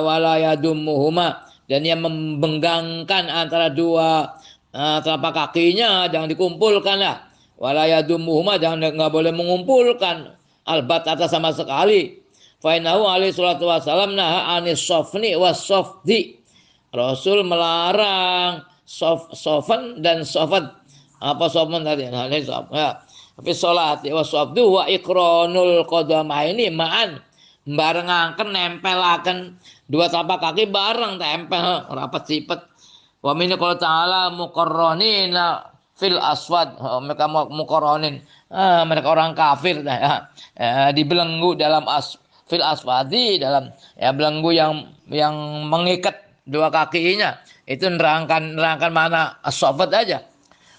wala yadummuhuma, dan dia membenggangkan antara dua telapak kakinya, jangan dikumpulkan lah, wala yadummuhuma, jangan, enggak boleh mengumpulkan albat atas sama sekali. Fa innahu alaihi salatu wasallam naha anis sofni was sofdi, Rasul melarang sofan dan sofat. Apa sofan tadi? Nah, ini ya. Tapi sholat wa sofdu wa ikronul qadamaini ma'an, barengaken nempelaken dua telapak kaki bareng, tempel rapat sipet. Wa min qala ta'ala muqarranina fil aswad, mereka muqarranin, mereka orang kafir ya, dibelenggu dalam fil aswadi, dalam ya belenggu yang mengikat dua kakinya, itu nerangkan mana as-sofat aja.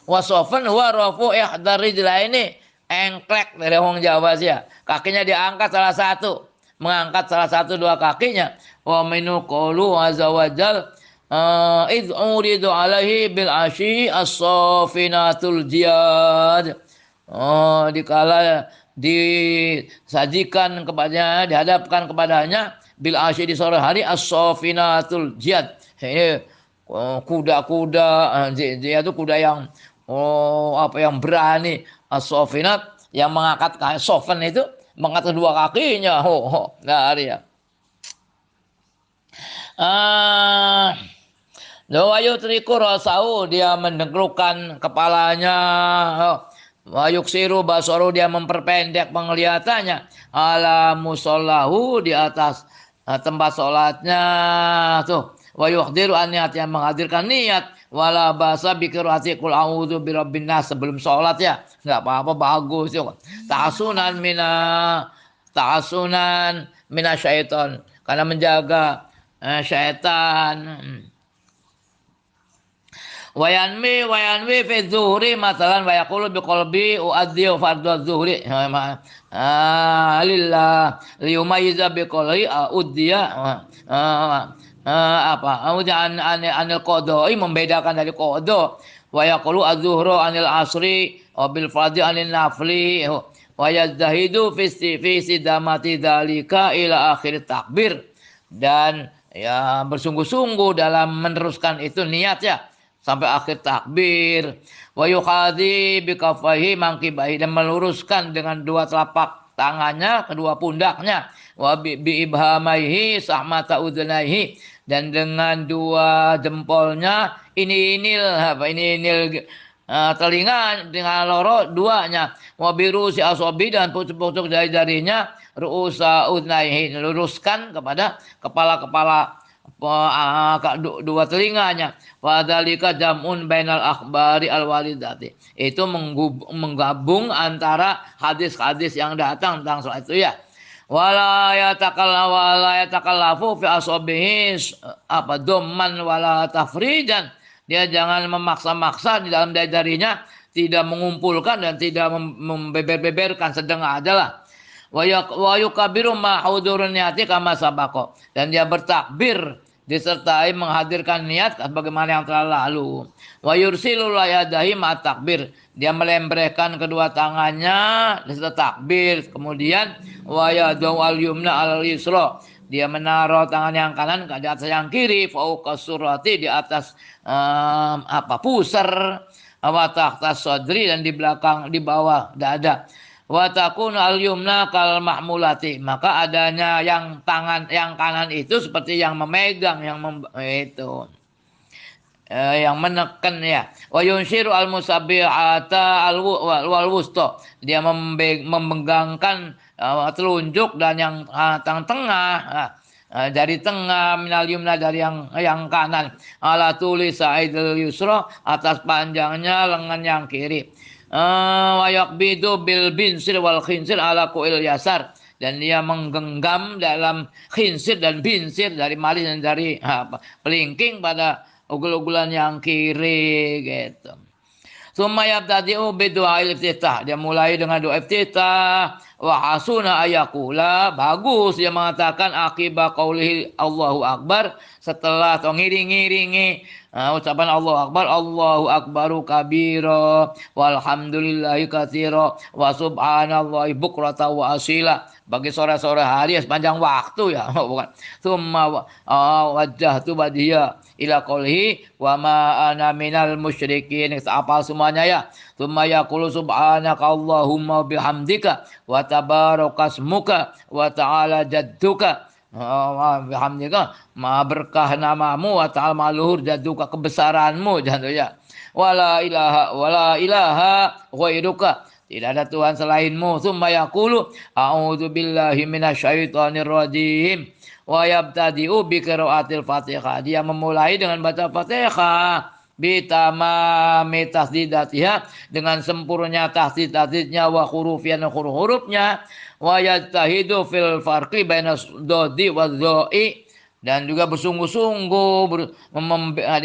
Wasofan huwa rafu ihdari ini, engklek dari orang Jawa sih ya, kakinya diangkat salah satu, mengangkat salah satu dua kakinya. Wa minu qulu azza wajal idh uridu alaihi bil asyi as-safinatul jiyad, dikala disajikan kepadanya, dihadapkan kepadanya, bil asyi, di sore hari, as-safinatul jiyad, ini kuda-kuda, dia itu kuda yang apa yang berani, as-sofinat, yang mengangkat sofen itu mengangkat kedua kakinya. Nah, ya. Wayu triku rasau, dia mendengklukkan kepalanya. Wayuk siru basoru, dia memperpendek penglihatannya. Ala musollahu, di atas tempat sholatnya tuh. Wayuhdiru niat, yang menghadirkan niat. Wala basa bikirati kul a'udzu birabbin nas sebelum sholat ya. Enggak apa-apa, bagus itu. Ta'asunan mina syaiton, karena menjaga syaitan. Wayanwi fi zuhri masalan wa yaqulu bi qalbi uadzi fardhu zuhri lillah liyumayyiza bi qalbi uddiya anil qadai, membedakan dari qada. Wa yaqulu az-zuhru anil asri wa bil fardhi anil nafli wa yazdahidu fi sidamati dzalika ila akhir takbir, dan ya bersungguh-sungguh dalam meneruskan itu niat ya sampai akhir takbir. Wa yukhadi bi kaffaihi mankibahi, dan meluruskan dengan dua telapak tangannya kedua pundaknya. Wa bi ibhamaihi sahmata udunaihi, dan dengan dua jempolnya ini telinga dengan loro duanya. Wa biru si asobi, dan pucuk-pucuk jari-jarinya ru'usa udnaihi, luruskan kepada kepala-kepala dua telinganya. Wadzalika jam'un bainal akhbari alwalidati, itu menggabung antara hadis-hadis yang datang tentang soal itu ya. Wala yatakallafu fi asabihi domman wala tafridan, dia jangan memaksa-maksa di dalam jarinya, tidak mengumpulkan dan tidak membeber-beberkan, sedang adalah. Wa yukabiru ma hudurun niyati kama sabaqo, dan dia bertakbir disertai menghadirkan niat bagaimana yang telah lalu. Wa yursilu layadahi ma takbir, dia melembrekkan kedua tangannya disertai takbir. Kemudian wa yadu al yumna al yusra, dia menaruh tangan yang kanan di atas yang kiri. Fauqa surati, di atas pusar. Wa tahta sadri, dan di belakang, di bawah dada. Wa takun al yumna kal mahmulati, maka adanya yang tangan yang kanan itu seperti yang memegang, yang menekan ya. Wa yunshiru al musabbihata al wusta, dia memegangkan telunjuk dan yang tengah, dari tengah, minal yumna, dari yang kanan, ala tulis sa'idul yusra, atas panjangnya lengan yang kiri. Wa yaqbidu bil binsir wal khinsir ala kuil yasar, dan dia menggenggam dalam khinsir dan binsir, dari malis dan dari pelingking pada ugul-ugulan yang kiri gitu. Summa yabtadi'u bidu'ail iftitah, dia mulai dengan doa iftitah. Wa hasuna ayakula, bagus dia mengatakan akibat qaulihi Allahu Akbar, setelah atau ngiring-ngiringi ucapan Allahu Akbaru kabira walhamdulillahi katsira wa subhanallahi bukrata wa asila, bagi sore-sore hari sepanjang waktu ya, bukan. Summa wajjahtu wajhiya ila qaulihi wa ma ana minal musyrikin, apa semuanya ya. Summa yaqulu subhanaka Allahumma bihamdika wa tabarakasmuka wa ta'ala jadduka bihamdika, ma berkah namamu, wa ta'ala maluhur jadduka, kebesaranmu jatuh ya. Wala ilaha ghairuka, tidak ada Tuhan selainmu. Summa yaqulu a'udzu billahi minasyaitonir rajim wa yabtadi'u bi qiraatil Fatihah, dia memulai dengan baca Fatihah bitamami tasdidatiha, dengan sempurna tasdid-tasdidnya, wa hurufian huruf-hurufnya, wa yajtahidu fil farqi baina dodi wa dhoi, dan juga bersungguh-sungguh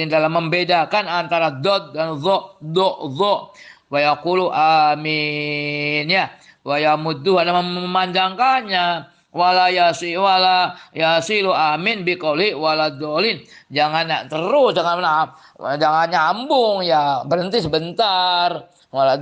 dalam membedakan antara dod dan dho. Wa yaqulu amin ya, wa yamuddu, dan memanjangkannya. Wala yasilu amin biqoli wala dolin, jangan terus, jangan nyambung ya, berhenti sebentar. Wala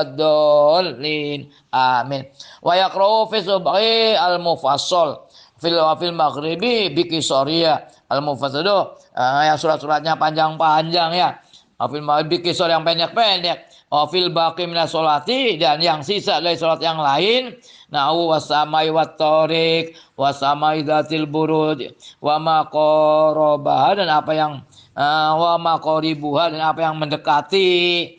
dolin amin. Wa yaqra'u fi subhi al mufassal fil maghribi bi qisariya al mufassal, yang surat-suratnya panjang-panjang ya. Afil maghrib kisor yang pendek-pendek. Afil baqi minas sholati, dan yang sisa dari sholat yang lain. Na'u wasamai wattorik, wasamai datil burud, wa maqorobaha, dan apa yang wa maqoribuha, dan apa yang mendekati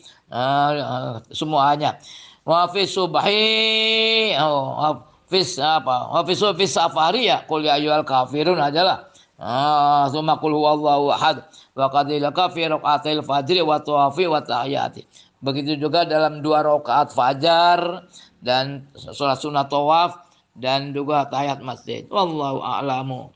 semuanya. Wa fi subhi, fis apa? Wa fi safari ya qul ya ayyuhal kafirun adalah. Summa qul huwallahu ahad wa qadilaka fi raqatil fajri wa tawafi wa tahiyati. Begitu juga dalam 2 rakaat fajar dan sholat sunat tawaf dan juga tahiyat masjid. Wallahu a'lamu.